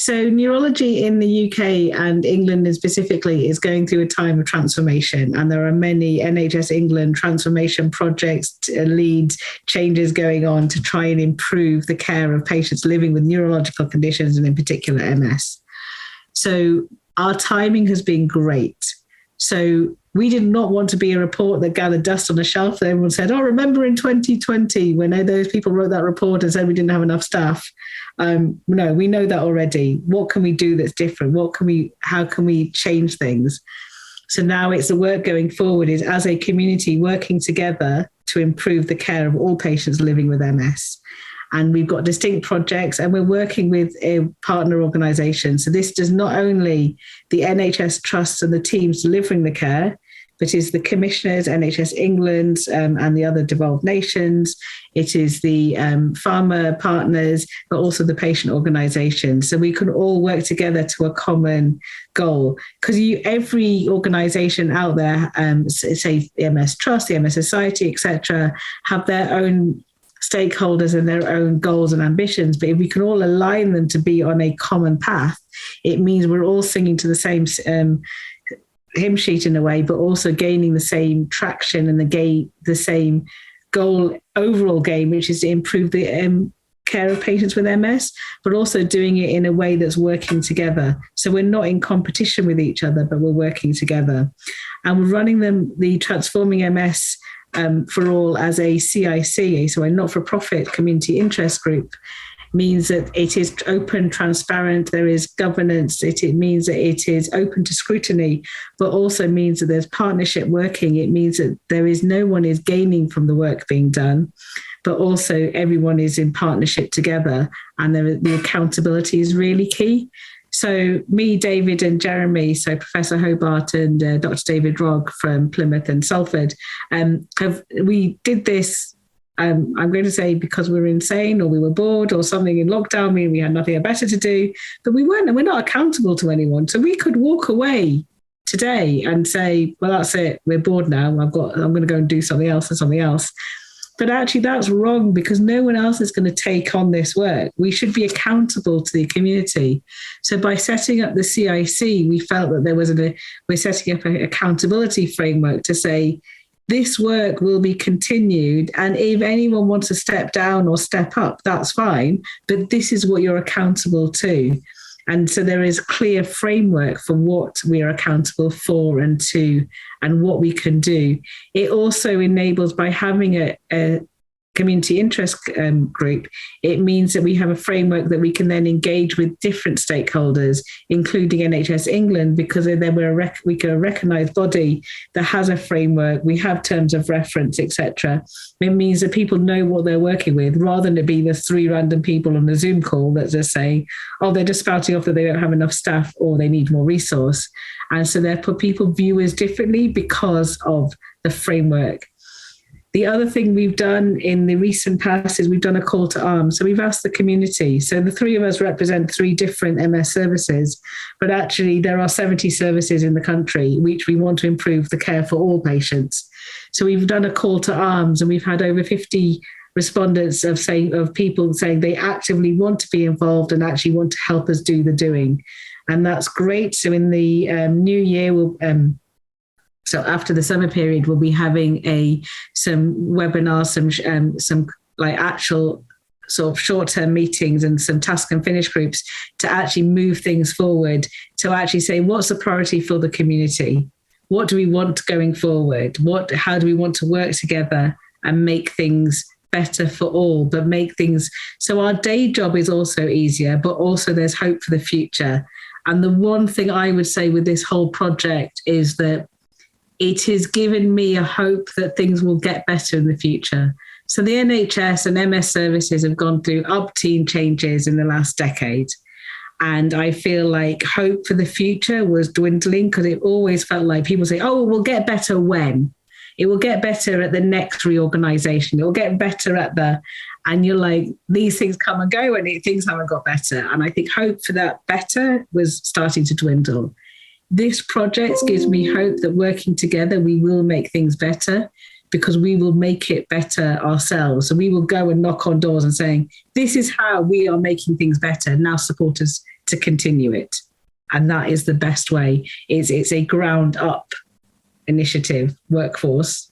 So neurology in the UK and England specifically is going through a time of transformation, and there are many NHS England transformation projects, lead changes going on to try and improve the care of patients living with neurological conditions, and in particular MS. So our timing has been great. So we did not want to be a report that gathered dust on a shelf. Everyone said, oh, remember in 2020 when those people wrote that report and said we didn't have enough staff? No, we know that already. What can we do that's different? How can we change things? So now it's the work going forward is as a community working together to improve the care of all patients living with MS. And we've got distinct projects and we're working with a partner organisation. So this does not only the NHS Trust and the teams delivering the care, but is the commissioners, NHS England and the other devolved nations. It is the pharma partners, but also the patient organisations. So we can all work together to a common goal. Because every organisation out there, say the MS Trust, the MS Society, etc., have their own stakeholders and their own goals and ambitions. But if we can all align them to be on a common path, it means we're all singing to the same hymn sheet in a way, but also gaining the same traction and the same goal, overall gain, which is to improve the care of patients with MS, but also doing it in a way that's working together. So we're not in competition with each other, but we're working together. And we're running the Transforming MS for All as a CIC, so a not-for-profit community interest group. Means that it is open, transparent, there is governance, it means that it is open to scrutiny, but also means that there's partnership working. It means that no one is gaining from the work being done, but also everyone is in partnership together, and the accountability is really key. So me, David and Jeremy, so Professor Hobart and Dr. David Rogg from Plymouth and Salford, we did this I'm going to say because we were insane or we were bored or something in lockdown, meaning we had nothing better to do, but we weren't, and we're not accountable to anyone. So we could walk away today and say, well, that's it. We're bored now. I'm going to go and do something else and something else. But actually that's wrong because no one else is going to take on this work. We should be accountable to the community. So by setting up the CIC, we felt that we're setting up an accountability framework to say, this work will be continued, and if anyone wants to step down or step up, that's fine, but this is what you're accountable to. And so there is clear framework for what we are accountable for and to, and what we can do. It also enables, by having a community interest group, it means that we have a framework that we can then engage with different stakeholders, including NHS England, because then we're a recognised body that has a framework, we have terms of reference, etc. It means that people know what they're working with, rather than it be the 3 random people on a Zoom call that just saying, oh, they're just spouting off that they don't have enough staff or they need more resource. And so therefore people view us differently because of the framework. The other thing we've done in the recent past is we've done a call to arms. So we've asked the community. So the 3 of us represent 3 different MS services, but actually there are 70 services in the country which we want to improve the care for all patients. So we've done a call to arms, and we've had over 50 respondents of people saying they actively want to be involved and actually want to help us do the doing. And that's great. So in the new year, so after the summer period, we'll be having some webinars, some like actual sort of short-term meetings and some task and finish groups to actually move things forward, to actually say, what's the priority for the community? What do we want going forward? How do we want to work together and make things better for all, but make things so our day job is also easier, but also there's hope for the future. And the one thing I would say with this whole project is that it has given me a hope that things will get better in the future. So the NHS and MS services have gone through umpteen changes in the last decade. And I feel like hope for the future was dwindling, because it always felt like people say, oh, we'll get better when? It will get better at the next reorganisation. It will get better and you're like, these things come and go and things haven't got better. And I think hope for that better was starting to dwindle. This project gives me hope that working together, we will make things better, because we will make it better ourselves. So we will go and knock on doors and saying, this is how we are making things better. Now support us to continue it. And that is the best way. It's a ground up initiative workforce